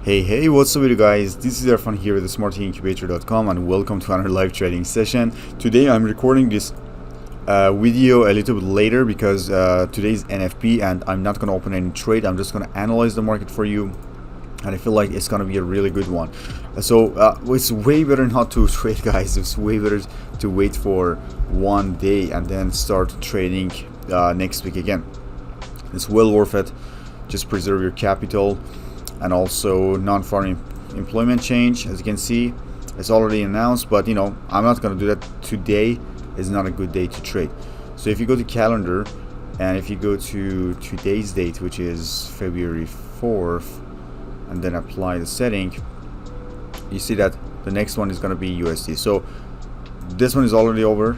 Hey, what's up with you guys? This is Irfan here with smartincubator.com and welcome to another live trading session. Today I'm recording this video a little bit later because today's NFP and I'm not going to open any trade. I'm just going to analyze the market for you, and I feel like it's going to be a really good one. So it's way better not to trade, guys. It's way better to wait for one day and then start trading next week again. It's well worth it. Just preserve your capital. And also non-farm employment change, as you can see, it's already announced, but I'm not going to do that today. Is not a good day to trade. So if you go to calendar and if you go to today's date, which is February 4th, and then apply the setting, you see that the next one is going to be USD. So this one is already over,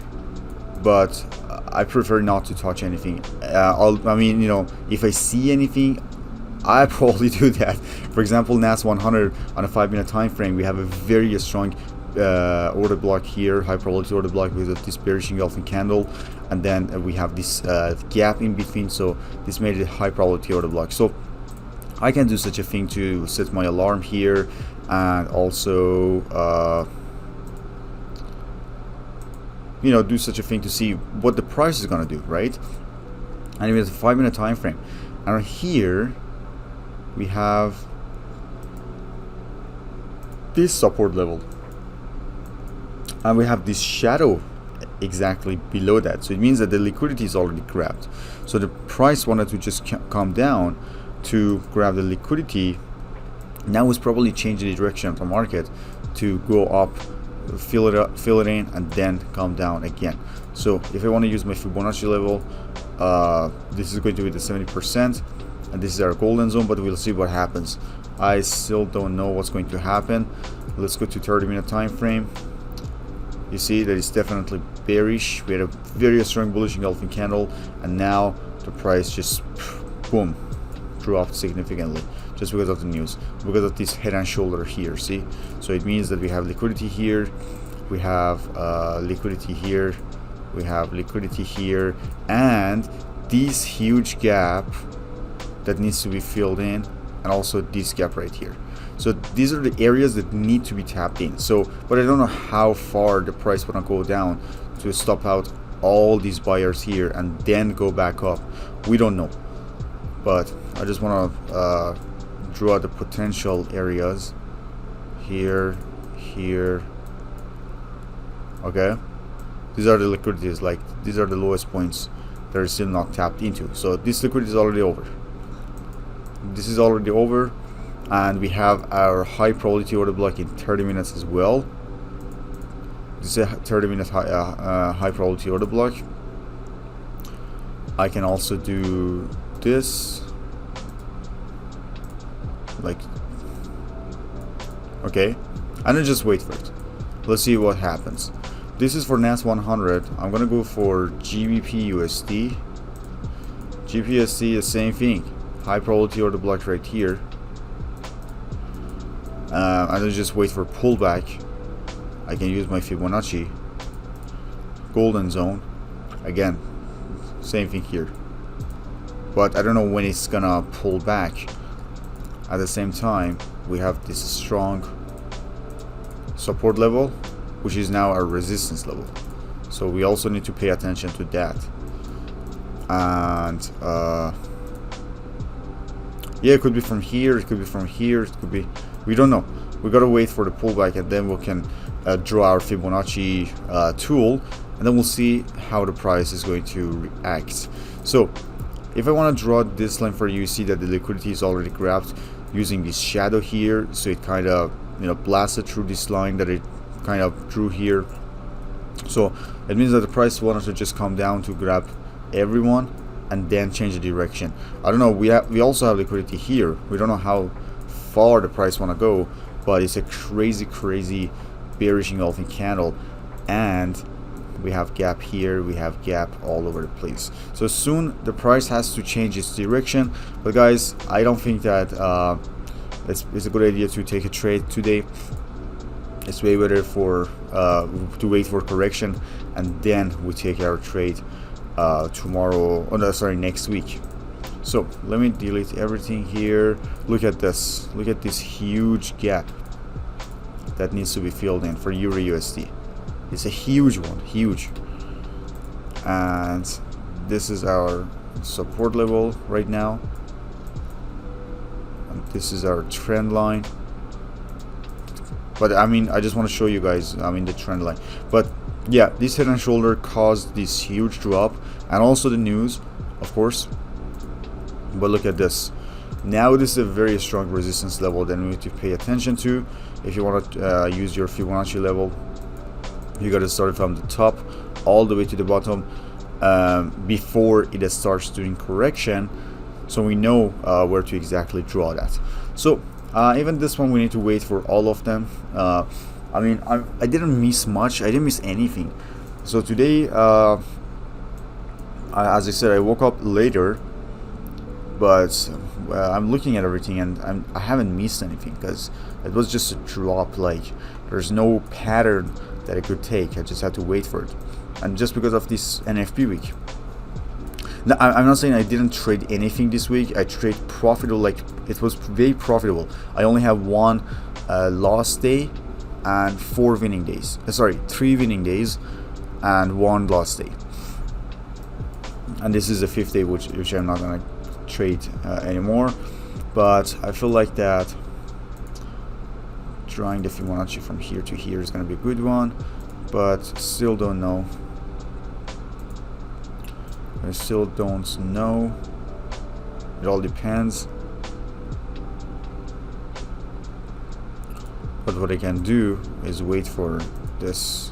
but I prefer not to touch anything. If I see anything, I probably do that. For example, NAS 100 on a 5-minute time frame, we have a very strong order block here, high probability order block with this bearish engulfing candle, and then we have this gap in between. So this made it a high probability order block. So I can do such a thing to set my alarm here, and also do such a thing to see what the price is gonna do, right? And we have a 5-minute time frame, and here we have this support level and we have this shadow exactly below that. So it means that the liquidity is already grabbed. So the price wanted to just come down to grab the liquidity. Now it's probably change the direction of the market to go up, fill it in, and then come down again. So if I want to use my Fibonacci level, this is going to be the 70%. And this is our golden zone, but we'll see what happens. I still don't know what's going to happen. Let's go to 30-minute time frame. You see that it's definitely bearish. We had a very strong bullish engulfing candle, and now the price just boom drew off significantly just because of the news, because of this head and shoulder here. See, so it means that we have liquidity here, we have liquidity here, we have liquidity here, and this huge gap that needs to be filled in, and also this gap right here. So these are the areas that need to be tapped in. So, but I don't know how far the price wanna go down to stop out all these buyers here and then go back up. We don't know, but I just wanna draw the potential areas here. Okay, these are the liquidities. Like, these are the lowest points that are still not tapped into. So this liquidity is already over. This is already over, and we have our high probability order block in 30 minutes as well. This is a 30-minute high probability order block. I can also do this, like, okay, and then just wait for it. Let's see what happens. This is for NAS 100. I'm gonna go for GBPUSD. GBPUSD, the same thing. High probability order block right here, and then just wait for pullback. I can use my Fibonacci golden zone again, same thing here, but I don't know when it's gonna pull back. At the same time, we have this strong support level, which is now our resistance level, so we also need to pay attention to that. And yeah, it could be from here, it could be from here, it could be, we don't know. We gotta wait for the pullback, and then we can draw our Fibonacci tool, and then we'll see how the price is going to react. So if I want to draw this line for you, see that the liquidity is already grabbed using this shadow here. So it kind of blasted through this line that it kind of drew here. So it means that the price wanted to just come down to grab everyone and then change the direction. I don't know, we also have liquidity here. We don't know how far the price want to go, but it's a crazy bearish engulfing candle, and we have gap here, we have gap all over the place. So soon the price has to change its direction. But guys, I don't think that it's a good idea to take a trade today. It's way better for to wait for correction, and then we take our trade tomorrow, next week. So let me delete everything here. Look at this. Look at this huge gap that needs to be filled in for Euro USD. It's a huge one, huge. And this is our support level right now. And this is our trend line. But I mean, I just want to show you guys, the trend line. But yeah, this head and shoulder caused this huge drop, and also the news, of course. But look at this. Now this is a very strong resistance level that we need to pay attention to. If you want to use your Fibonacci level, you got to start from the top all the way to the bottom before it starts doing correction, so we know where to exactly draw that. So even this one, we need to wait for all of them. I didn't miss much. I didn't miss anything. So today, as I said, I woke up later, but I'm looking at everything, and I haven't missed anything because it was just a drop. Like, there's no pattern that I could take. I just had to wait for it, and just because of this NFP week. Now, I'm not saying I didn't trade anything this week. I trade profitable, like it was very profitable. I only have one loss day and 4 winning days. 3 winning days and 1 loss day. And this is the 5th day, which I'm not gonna trade anymore. But I feel like that drawing the Fibonacci from here to here is gonna be a good one, but still don't know. I still don't know. It all depends. But what I can do is wait for this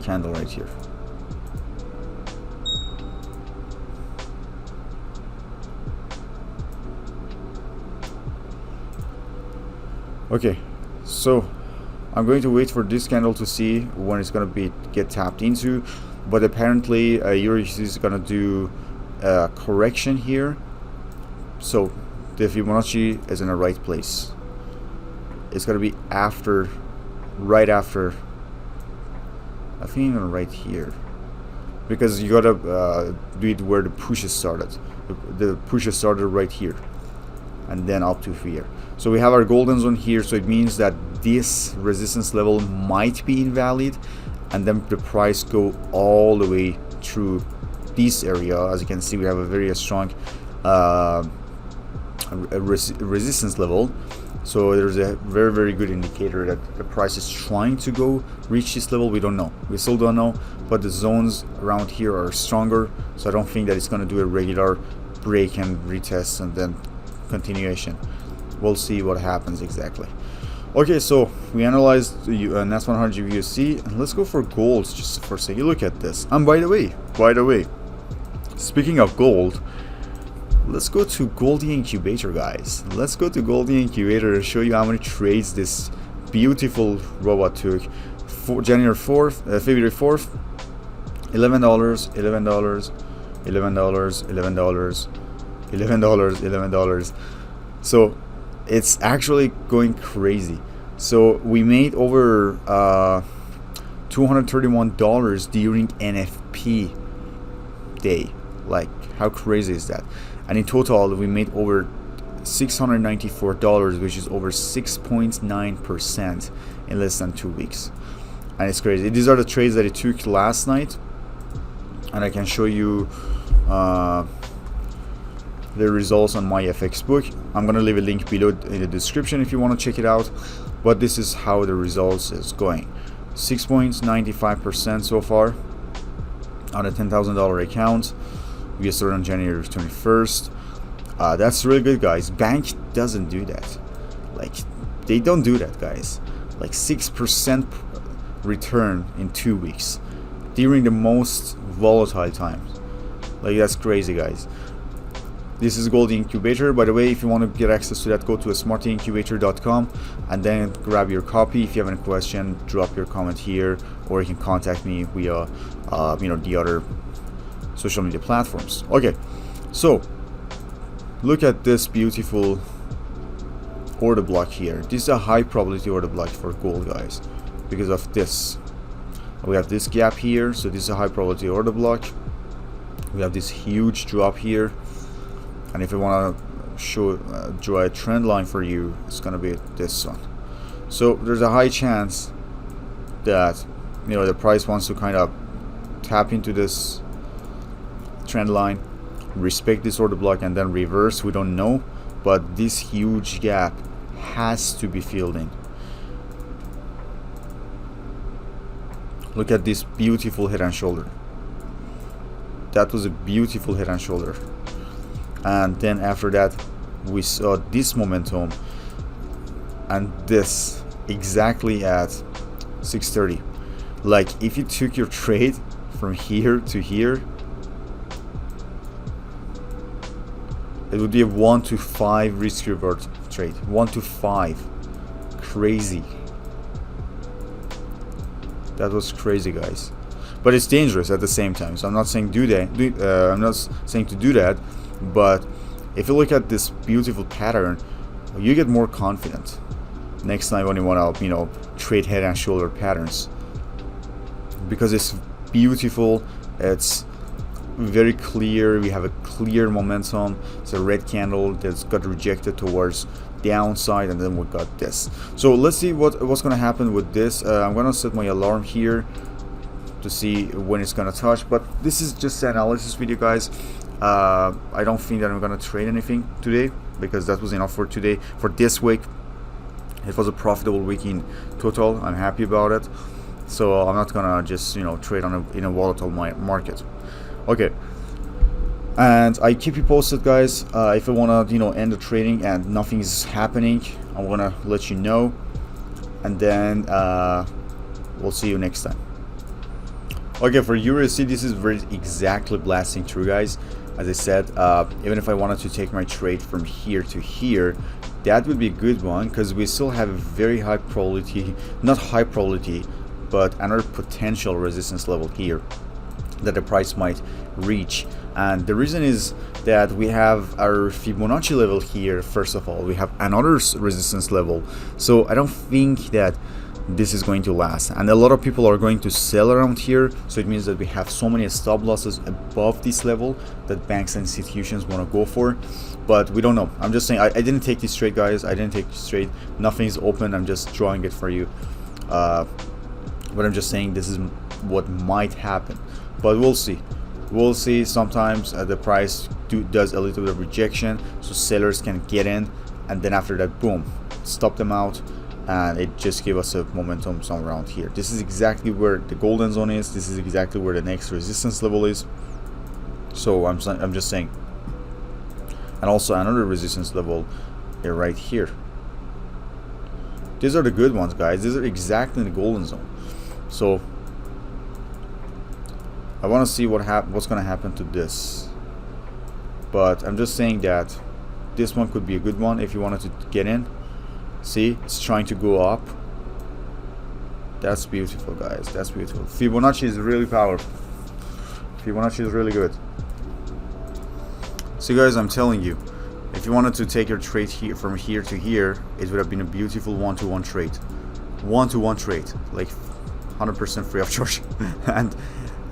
candle right here. Okay, so I'm going to wait for this candle to see when it's going to get tapped into, but apparently Euro USD is going to do a correction here, so the Fibonacci is in the right place. It's going to be right after, I think even right here, because you gotta do it where the pushes started. The pushes started right here, and then up to here. So we have our golden zone here, so it means that this resistance level might be invalid, and then the price go all the way through this area. As you can see, we have a very strong resistance level, so there's a very, very good indicator that the price is trying to go reach this level. We don't know, we still don't know, but the zones around here are stronger, so I don't think that it's going to do a regular break and retest and then continuation. We'll see what happens exactly. Okay, so we analyzed the NAS 100 GBPUSD, and let's go for gold just for a second. Look at this. And by the way, speaking of gold, let's go to Goldie Incubator, guys. Let's go to Goldie Incubator and show you how many trades this beautiful robot took. For January 4th, February 4th, $11, $11, $11, $11, $11, $11. So it's actually going crazy. So we made over $231 during NFP day. Like, how crazy is that? And in total we made over $694, which is over 6.9% in less than 2 weeks. And it's crazy. These are the trades that it took last night, and I can show you the results on my FX book. I'm gonna leave a link below in the description if you want to check it out. But this is how the results is going. 6.95% so far on a $10,000 account. We started on January 21st. That's really good, guys. Bank doesn't do that. Like, they don't do that, guys. Like 6% return in 2 weeks during the most volatile times. Like, that's crazy, guys. This is Goldie Incubator. By the way, if you want to get access to that, go to smartincubator.com and then grab your copy. If you have any question, drop your comment here, or you can contact me via the other social media platforms. Okay, so look at this beautiful order block here. This is a high probability order block for gold, guys, because of this. We have this gap here, so this is a high probability order block. We have this huge drop here, and if I want to show draw a trend line for you, it's gonna be this one. So there's a high chance that, you know, the price wants to kind of tap into this trend line, respect this order block, and then reverse. We don't know, but this huge gap has to be filled in. Look at this beautiful head and shoulder. That was a beautiful head and shoulder. And then after that, we saw this momentum and this exactly at 6:30. Like, if you took your trade from here to here, it would be a 1 to 5 risk reward trade. 1 to 5. Crazy. That was crazy, guys. But it's dangerous at the same time. So I'm not saying I'm not saying to do that. But if you look at this beautiful pattern, you get more confident next time when you want to, you know, trade head and shoulder patterns, because it's beautiful. It's very clear. We have a clear momentum. It's a red candle that's got rejected towards downside, and then we got this. So let's see what's gonna happen with this. I'm gonna set my alarm here to see when it's gonna touch, but this is just an analysis video, guys. I don't think that I'm gonna trade anything today, because that was enough for today. For this week, it was a profitable week in total. I'm happy about it, so I'm not gonna just, you know, trade in a volatile market. Okay, and I keep you posted, guys. If I wanna, you know, end the trading and nothing is happening, I'm gonna let you know, and then we'll see you next time. Okay, for USD, this is very exactly blasting through, guys. As I said, even if I wanted to take my trade from here to here, that would be a good one, because we still have a very high probability, not high probability, but another potential resistance level here that the price might reach. And the reason is that we have our Fibonacci level here. First of all, we have another resistance level, so I don't think that this is going to last, and a lot of people are going to sell around here. So it means that we have so many stop losses above this level that banks and institutions want to go for, but we don't know. I'm just saying, I didn't take this trade, guys. I didn't take this trade. Nothing is open. I'm just drawing it for you, but I'm just saying this is what might happen, but we'll see. We'll see. Sometimes the price does a little bit of rejection, so sellers can get in, and then after that, boom, stop them out, and it just gave us a momentum somewhere around here. This is exactly where the golden zone is. This is exactly where the next resistance level is. So I'm just saying, and also another resistance level right here. These are the good ones, guys. These are exactly in the golden zone. So I want to see what's going to happen to this, but I'm just saying that this one could be a good one if you wanted to get in. See, it's trying to go up. That's beautiful, guys. That's beautiful. Fibonacci is really powerful. Fibonacci is really good. So guys, I'm telling you, if you wanted to take your trade here from here to here, it would have been a beautiful one-to-one trade. One-to-one trade, like 100% free of charge. And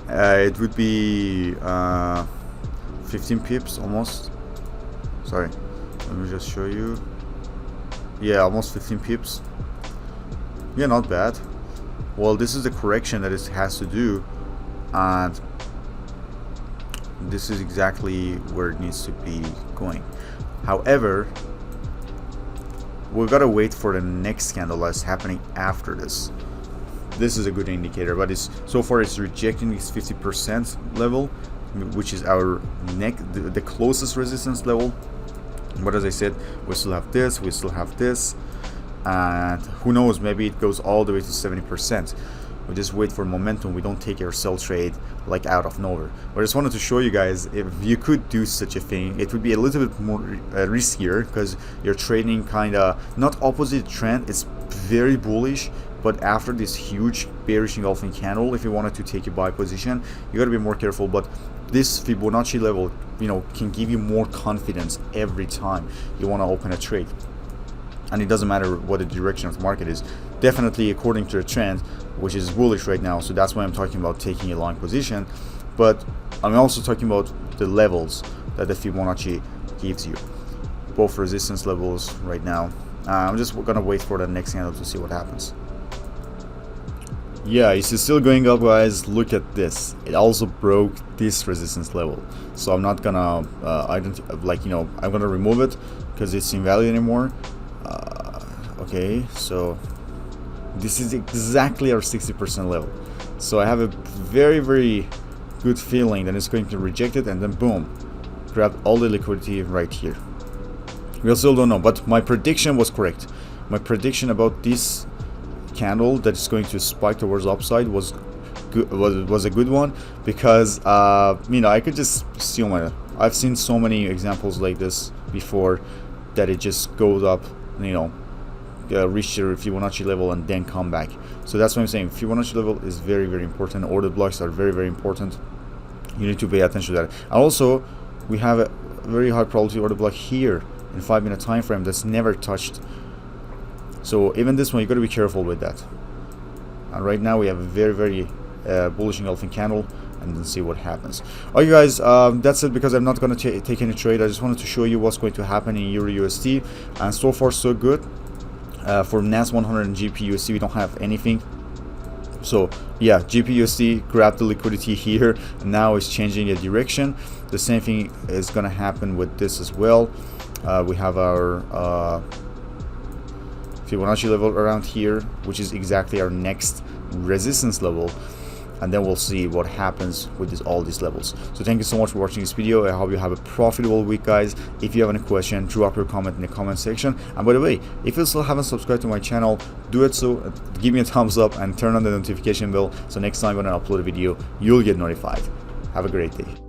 it would be 15 pips almost. Sorry, let me just show you. Yeah, almost 15 pips. Yeah, not bad. Well, this is the correction that it has to do, and this is exactly where it needs to be going. However, we've got to wait for the next candle that's happening after this. This is a good indicator, but so far it's rejecting this 50% level, which is our the closest resistance level. But as I said, we still have this, and who knows, maybe it goes all the way to 70%. We just wait for momentum. We don't take our sell trade like out of nowhere. But I just wanted to show you guys, if you could do such a thing, it would be a little bit more riskier, because you're trading kind of not opposite trend. It's very bullish, but after this huge bearish engulfing candle, if you wanted to take a buy position, you got to be more careful. But this Fibonacci level, you know, can give you more confidence every time you want to open a trade. And it doesn't matter what the direction of the market is. definitely according to the trend, which is bullish right now. So that's why I'm talking about taking a long position. But I'm also talking about the levels that the Fibonacci gives you, both resistance levels right now. I'm just gonna wait for the next candle to see what happens. Yeah, it's still going up, guys. Look at this. It also broke this resistance level. So I'm not gonna I'm gonna remove it because it's invalid anymore. Okay, so this is exactly our 60% level. So I have a very good feeling that it's going to reject it, and then boom, grab all the liquidity right here. We still don't know, but my prediction was correct. My prediction about this candle that is going to spike towards upside was a good one, because I could just steal my. I've seen so many examples like this before, that it just goes up, reach your Fibonacci level and then come back. So that's what I'm saying. Fibonacci level is very important. Order blocks are very important. You need to pay attention to that. And also, we have a very high probability order block here in 5-minute time frame that's never touched. So even this one, you got to be careful with that. And right now we have a very bullish engulfing candle, and then see what happens. Okay, guys, that's it, because I'm not going to take any trade. I just wanted to show you what's going to happen in Euro USD, and so far so good. For NAS 100 and GBPUSD, we don't have anything. So yeah, GBPUSD grabbed the liquidity here, and now it's changing a direction. The same thing is going to happen with this as well. We have our Fibonacci level around here, which is exactly our next resistance level, and then we'll see what happens with all these levels. So thank you so much for watching this video. I hope you have a profitable week, guys. If you have any question, drop your comment in the comment section. And by the way, if you still haven't subscribed to my channel, do it. So give me a thumbs up and turn on the notification bell, so next time when I upload a video, you'll get notified. Have a great day.